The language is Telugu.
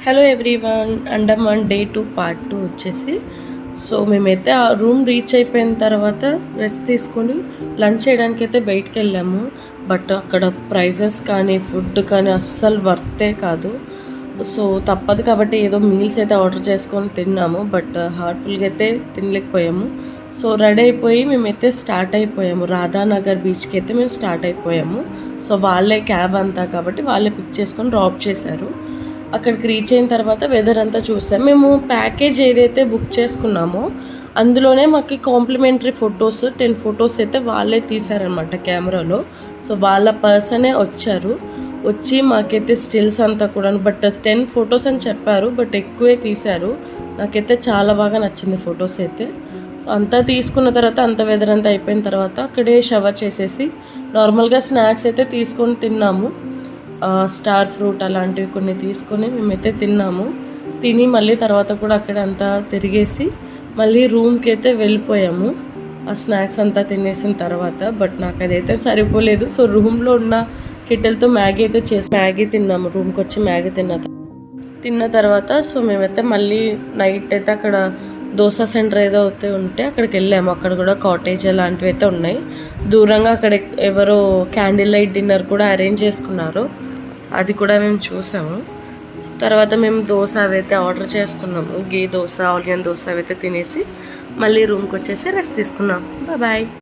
Hello everyone, Andaman day 2 part 2 వచ్చేసి. సో మేమైతే ఆ రూమ్ రీచ్ అయిపోయిన తర్వాత రెస్ట్ తీసుకొని లంచ్ చేయడానికి అయితే బయటికి వెళ్ళాము. బట్ అక్కడ ప్రైజెస్ కానీ ఫుడ్ కానీ అస్సలు వర్తే కాదు. సో తప్పదు కాబట్టి ఏదో మీల్స్ అయితే ఆర్డర్ చేసుకొని తిన్నాము. బట్ హార్ట్ఫుల్గా అయితే తినలేకపోయాము. సో రెడీ అయిపోయి మేమైతే స్టార్ట్ అయిపోయాము. రాధానగర్ బీచ్కి అయితే మేము స్టార్ట్ అయిపోయాము. సో వాళ్ళే క్యాబ్ అంతా కాబట్టి వాళ్ళే పిక్ చేసుకొని డ్రాప్ చేశారు. అక్కడికి రీచ్ అయిన తర్వాత వెదర్ అంతా చూసాం. మేము ప్యాకేజ్ ఏదైతే బుక్ చేసుకున్నామో అందులోనే మాకు కాంప్లిమెంటరీ ఫొటోస్ 10 ఫొటోస్ అయితే వాళ్ళే తీశారనమాట కెమెరాలో. సో వాళ్ళ పర్సనే వచ్చి మాకైతే స్టిల్స్ అంతా కూడా బట్ 10 ఫొటోస్ అని చెప్పారు, బట్ ఎక్కువే తీశారు. నాకైతే చాలా బాగా నచ్చింది ఫొటోస్ అయితే. సో అంతా తీసుకున్న తర్వాత అంత వెదర్ అంతా అయిపోయిన తర్వాత అక్కడే షవర్ చేసేసి నార్మల్గా స్నాక్స్ అయితే తీసుకొని తిన్నాము. స్టార్ ఫ్రూట్ అలాంటివి కొన్ని తీసుకొని మేమైతే తిని మళ్ళీ తర్వాత కూడా అక్కడ అంతా తిరిగేసి మళ్ళీ రూమ్కి అయితే వెళ్ళిపోయాము ఆ స్నాక్స్ అంతా తినేసిన తర్వాత. బట్ నాకు అదైతే సరిపోలేదు. సో రూమ్లో ఉన్న కిట్టెలతో మ్యాగీ తిన్నాము. రూమ్కి వచ్చి మ్యాగీ తిన్న తర్వాత సో మేమైతే మళ్ళీ నైట్ అయితే అక్కడ దోశ సెంటర్ ఏదో అయితే ఉంటే అక్కడికి వెళ్ళాము. అక్కడ కూడా కాటేజ్ అలాంటివి అయితే ఉన్నాయి. దూరంగా అక్కడ ఎవరో క్యాండిల్ లైట్ డిన్నర్ కూడా అరేంజ్ చేసుకున్నారు. అది కూడా మేము చూసాము. తర్వాత మేము దోశ అవైతే ఆర్డర్ చేసుకున్నాము. గీ దోశ, ఆనియన్ దోశ అవైతే తినేసి మళ్ళీ రూమ్కి వచ్చేసి రెస్ట్ తీసుకున్నాం. బాయ్.